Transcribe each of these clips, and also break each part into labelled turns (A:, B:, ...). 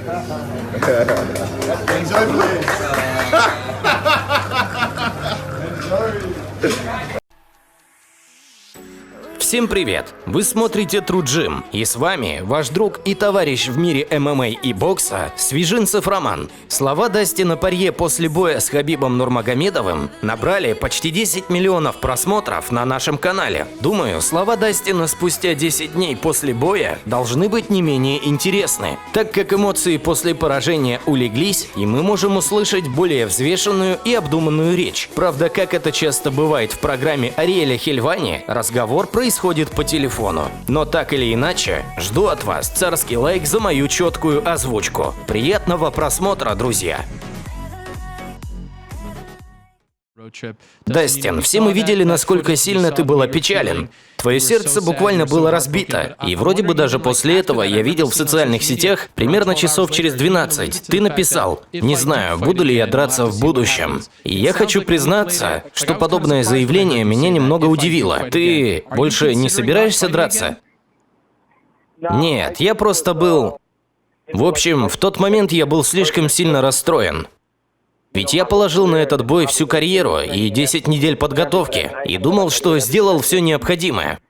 A: Enjoy, please. Enjoy.
B: Всем привет! Вы смотрите True Gym, и с вами ваш друг и товарищ в мире ММА и бокса Свежинцев Роман. Слова Дастина Порье после боя с Хабибом Нурмагомедовым набрали почти 10 миллионов просмотров на нашем канале. Думаю, слова Дастина спустя 10 дней после боя должны быть не менее интересны, так как эмоции после поражения улеглись, и мы можем услышать более взвешенную и обдуманную речь. Правда, как это часто бывает в программе Ариэля Хельвани, разговор происходит по телефону. Но так или иначе, жду от вас царский лайк за мою четкую озвучку. Приятного просмотра, друзья! Дастин, все мы видели, насколько сильно ты был опечален. Твое сердце буквально было разбито. И вроде бы даже после этого я видел в социальных сетях, примерно часов через 12, ты написал: «Не знаю, буду ли я драться в будущем». И я хочу признаться, что подобное заявление меня немного удивило. Ты больше не собираешься драться? Нет, я просто был... В общем, в тот момент я был слишком сильно расстроен. Ведь я положил на этот бой всю карьеру и 10 недель подготовки, и думал, что сделал все необходимое,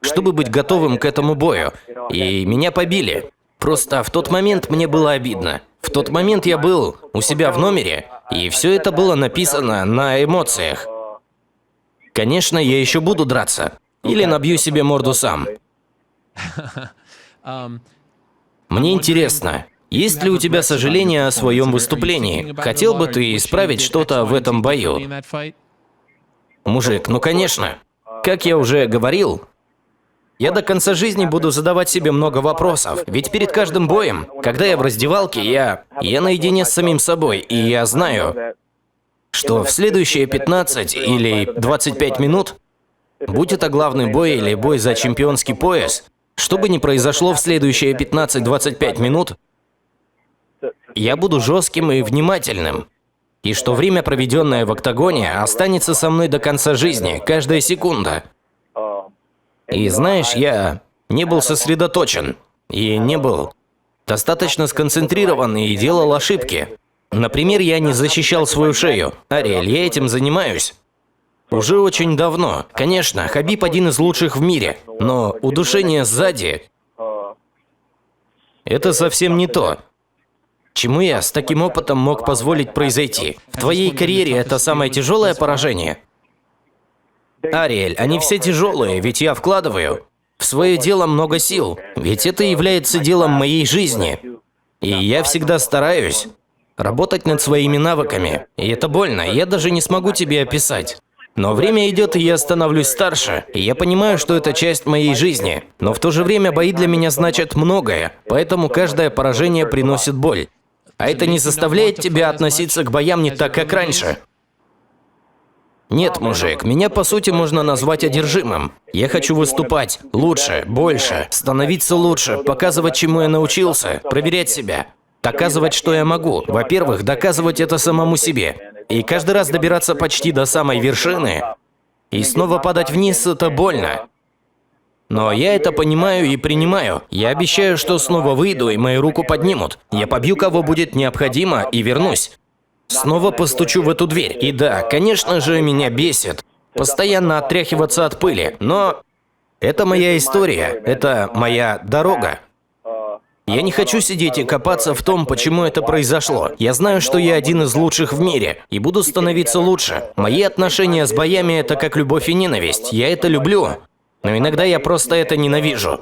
B: чтобы быть готовым к этому бою, и меня побили. Просто в тот момент мне было обидно. В тот момент я был у себя в номере, и все это было написано на эмоциях. Конечно, я еще буду драться, или набью себе морду сам. Мне интересно, есть ли у тебя сожаление о своем выступлении? Хотел бы ты исправить что-то в этом бою? Мужик, ну конечно. Как я уже говорил, я до конца жизни буду задавать себе много вопросов. Ведь перед каждым боем, когда я в раздевалке, я наедине с самим собой, и я знаю, что в следующие 15 или 25 минут, будь это главный бой или бой за чемпионский пояс, что бы ни произошло в следующие 15-25 минут, я буду жестким и внимательным. И что время, проведенное в октагоне, останется со мной до конца жизни, каждая секунда. И знаешь, я не был сосредоточен. И не был достаточно сконцентрирован и делал ошибки. Например, я не защищал свою шею. Ариэль, я этим занимаюсь уже очень давно. Конечно, Хабиб один из лучших в мире. Но удушение сзади – это совсем не то, чему я с таким опытом мог позволить произойти. В твоей карьере это самое тяжелое поражение? Ариэль, они все тяжелые, ведь я вкладываю в свое дело много сил. Ведь это является делом моей жизни. И я всегда стараюсь работать над своими навыками. И это больно, я даже не смогу тебе описать. Но время идет, и я становлюсь старше, и я понимаю, что это часть моей жизни. Но в то же время бои для меня значат многое, поэтому каждое поражение приносит боль. А это не заставляет тебя относиться к боям не так, как раньше? Нет, мужик, меня по сути можно назвать одержимым. Я хочу выступать лучше, больше, становиться лучше, показывать, чему я научился, проверять себя, доказывать, что я могу. Во-первых, доказывать это самому себе. И каждый раз добираться почти до самой вершины, и снова падать вниз – это больно. Но я это понимаю и принимаю. Я обещаю, что снова выйду, и мою руку поднимут. Я побью, кого будет необходимо, и вернусь. Снова постучу в эту дверь. И да, конечно же, меня бесит постоянно отряхиваться от пыли. Но это моя история, это моя дорога. Я не хочу сидеть и копаться в том, почему это произошло. Я знаю, что я один из лучших в мире, и буду становиться лучше. Мои отношения с боями – это как любовь и ненависть. Я это люблю. Но иногда я просто это ненавижу.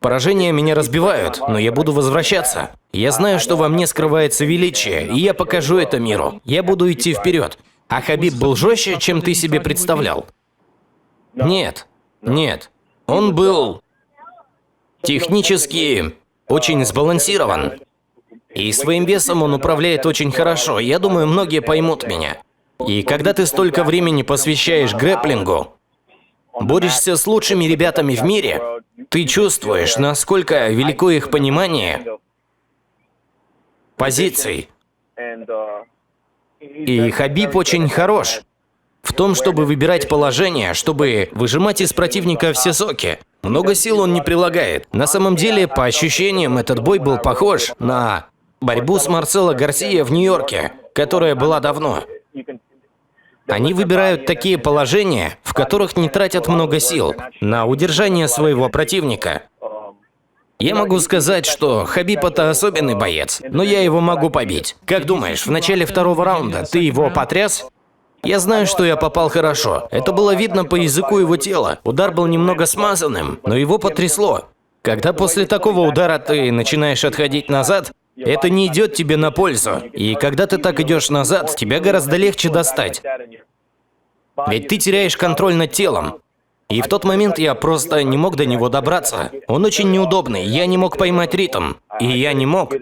B: Поражения меня разбивают, но я буду возвращаться. Я знаю, что во мне скрывается величие, и я покажу это миру. Я буду идти вперед. А Хабиб был жестче, чем ты себе представлял? Нет, нет. Он был технически очень сбалансирован. И своим весом он управляет очень хорошо. Я думаю, многие поймут меня. И когда ты столько времени посвящаешь грэпплингу, борешься с лучшими ребятами в мире, ты чувствуешь, насколько велико их понимание позиций. И Хабиб очень хорош. в том, чтобы выбирать положение, чтобы выжимать из противника все соки. Много сил он не прилагает. На самом деле, по ощущениям, этот бой был похож на борьбу с Марсело Гарсия в Нью-Йорке, которая была давно. Они выбирают такие положения, в которых не тратят много сил на удержание своего противника. Я могу сказать, что Хабиб – это особенный боец, но я его могу побить. Как думаешь, в начале второго раунда ты его потряс? Я знаю, что я попал хорошо. Это было видно по языку его тела. Удар был немного смазанным, но его потрясло. Когда после такого удара ты начинаешь отходить назад, это не идет тебе на пользу. И когда ты так идешь назад, тебя гораздо легче достать. Ведь ты теряешь контроль над телом. И в тот момент я просто не мог до него добраться. Он очень неудобный, я не мог поймать ритм. И я не мог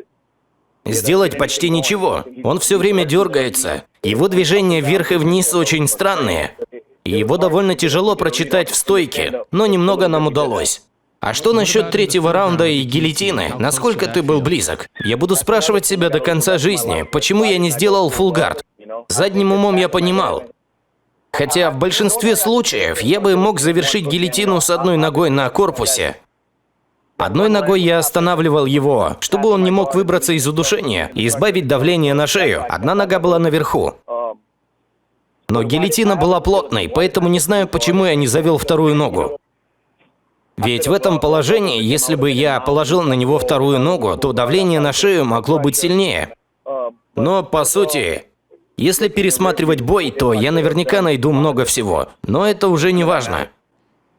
B: сделать почти ничего. Он все время дергается. Его движения вверх и вниз очень странные. И его довольно тяжело прочитать в стойке, но немного нам удалось. А что насчет третьего раунда и гильотины? Насколько ты был близок? Я буду спрашивать себя до конца жизни, почему я не сделал фуллгард. Задним умом я понимал. Хотя в большинстве случаев я бы мог завершить гильотину с одной ногой на корпусе. Одной ногой я останавливал его, чтобы он не мог выбраться из удушения и избавить давление на шею. Одна нога была наверху. Но гильотина была плотной, поэтому не знаю, почему я не завел вторую ногу. Ведь в этом положении, если бы я положил на него вторую ногу, то давление на шею могло быть сильнее. Но, по сути, если пересматривать бой, то я наверняка найду много всего. Но это уже не важно.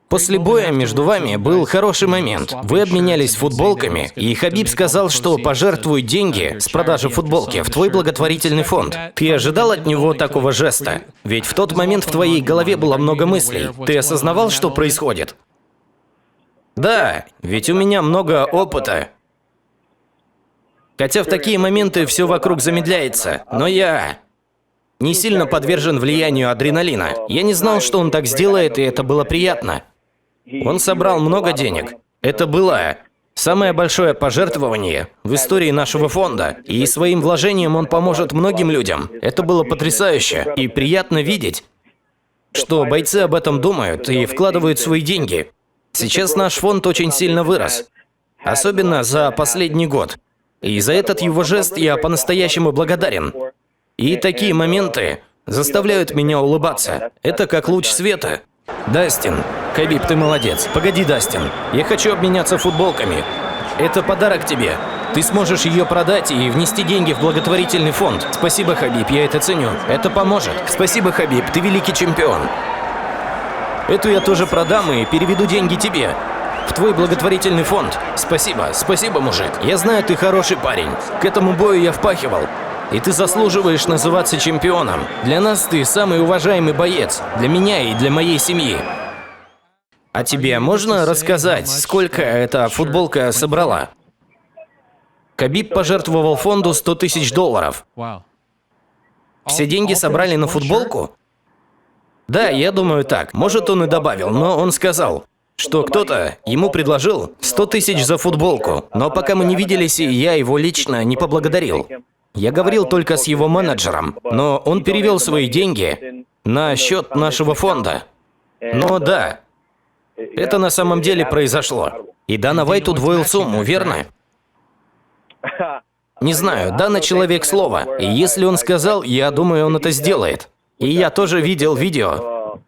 B: После боя между вами был хороший момент. Вы обменялись футболками, и Хабиб сказал, что пожертвует деньги с продажи футболки в твой благотворительный фонд. Ты ожидал от него такого жеста? Ведь в тот момент в твоей голове было много мыслей. Ты осознавал, что происходит? Да, ведь у меня много опыта. Хотя в такие моменты все вокруг замедляется, но я не сильно подвержен влиянию адреналина. Я не знал, что он так сделает, и это было приятно. Он собрал много денег. Это было самое большое пожертвование в истории нашего фонда. И своим вложением он поможет многим людям. Это было потрясающе. И приятно видеть, что бойцы об этом думают и вкладывают свои деньги. Сейчас наш фонд очень сильно вырос. Особенно за последний год. И за этот его жест я по-настоящему благодарен. И такие моменты заставляют меня улыбаться. Это как луч света. Дастин, Хабиб, ты молодец. Погоди, Дастин, я хочу обменяться футболками. Это подарок тебе. Ты сможешь ее продать и внести деньги в благотворительный фонд. Спасибо, Хабиб, я это ценю. Это поможет. Спасибо, Хабиб, ты великий чемпион. Эту я тоже продам и переведу деньги тебе. В твой благотворительный фонд. Спасибо, спасибо, мужик. Я знаю, ты хороший парень. К этому бою я впахивал. И ты заслуживаешь называться чемпионом. Для нас ты самый уважаемый боец. Для меня и для моей семьи. А тебе можно рассказать, сколько эта футболка собрала? Хабиб пожертвовал фонду $100 тысяч. Все деньги собрали на футболку? Да, я думаю так. Может, он и добавил, но он сказал, что кто-то ему предложил 100 тысяч за футболку. Но пока мы не виделись, я его лично не поблагодарил. Я говорил только с его менеджером, но он перевел свои деньги на счет нашего фонда. Но да, это на самом деле произошло. И Дана Вайт удвоил сумму, верно? Не знаю, Дана человек слова. И если он сказал, я думаю, он это сделает. И я тоже видел видео,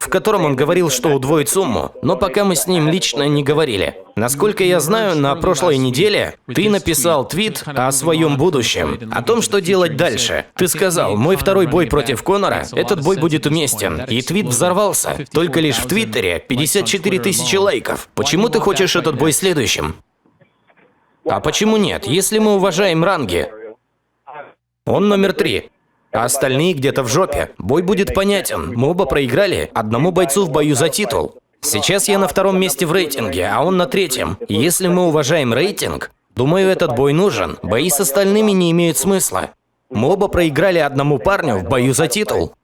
B: в котором он говорил, что удвоит сумму, но пока мы с ним лично не говорили. Насколько я знаю, на прошлой неделе ты написал твит о своем будущем, о том, что делать дальше. Ты сказал, мой второй бой против Конора, этот бой будет уместен. И твит взорвался. Только лишь в Твиттере 54 тысячи лайков. Почему ты хочешь этот бой следующим? А почему нет, если мы уважаем ранги? Он номер 3. А остальные где-то в жопе. Бой будет понятен. Мы оба проиграли одному бойцу в бою за титул. Сейчас я на 2-м месте в рейтинге, а он на 3-м. Если мы уважаем рейтинг, думаю, этот бой нужен. Бои с остальными не имеют смысла. Мы оба проиграли одному парню в бою за титул.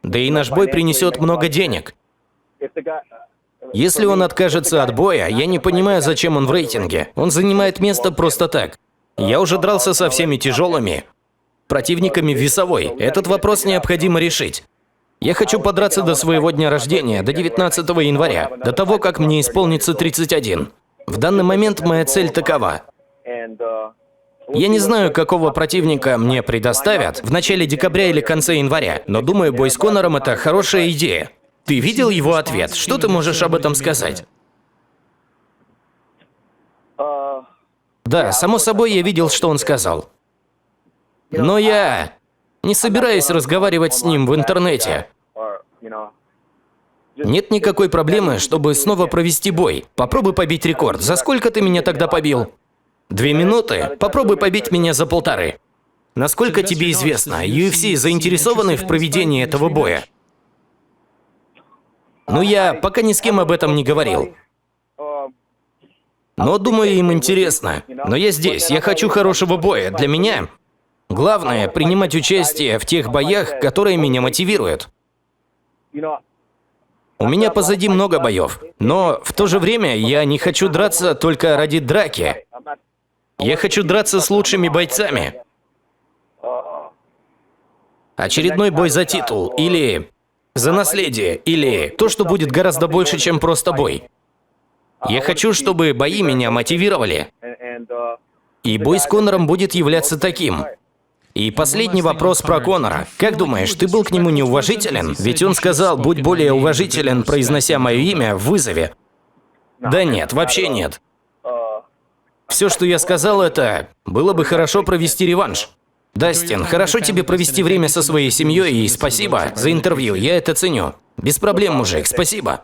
B: Да и наш бой принесет много денег. Если он откажется от боя, я не понимаю, зачем он в рейтинге. Он занимает место просто так. Я уже дрался со всеми тяжелыми противниками в весовой. Этот вопрос необходимо решить. Я хочу подраться до своего дня рождения, до 19 января, до того, как мне исполнится 31. В данный момент моя цель такова. Я не знаю, какого противника мне предоставят в начале декабря или конце января, но думаю, бой с Конором – это хорошая идея. Ты видел его ответ? Что ты можешь об этом сказать? Да, само собой, я видел, что он сказал. Но я не собираюсь разговаривать с ним в интернете. Нет никакой проблемы, чтобы снова провести бой. Попробуй побить рекорд. За сколько ты меня тогда побил? 2 минуты? Попробуй побить меня за 1,5. Насколько тебе известно, UFC заинтересованы в проведении этого боя? Ну, я пока ни с кем об этом не говорил. Но, думаю, им интересно. Но я здесь, я хочу хорошего боя. Для меня главное – принимать участие в тех боях, которые меня мотивируют. У меня позади много боев, но в то же время я не хочу драться только ради драки. Я хочу драться с лучшими бойцами. Очередной бой за титул, или за наследие, или то, что будет гораздо больше, чем просто бой. Я хочу, чтобы бои меня мотивировали. И бой с Конором будет являться таким. И последний вопрос про Конора. Как думаешь, ты был к нему неуважителен? Ведь он сказал, будь более уважителен, произнося мое имя в вызове. Да нет, вообще нет. Все, что я сказал, это было бы хорошо провести реванш. Дастин, хорошо тебе провести время со своей семьей, и спасибо за интервью, я это ценю. Без проблем, мужик, спасибо.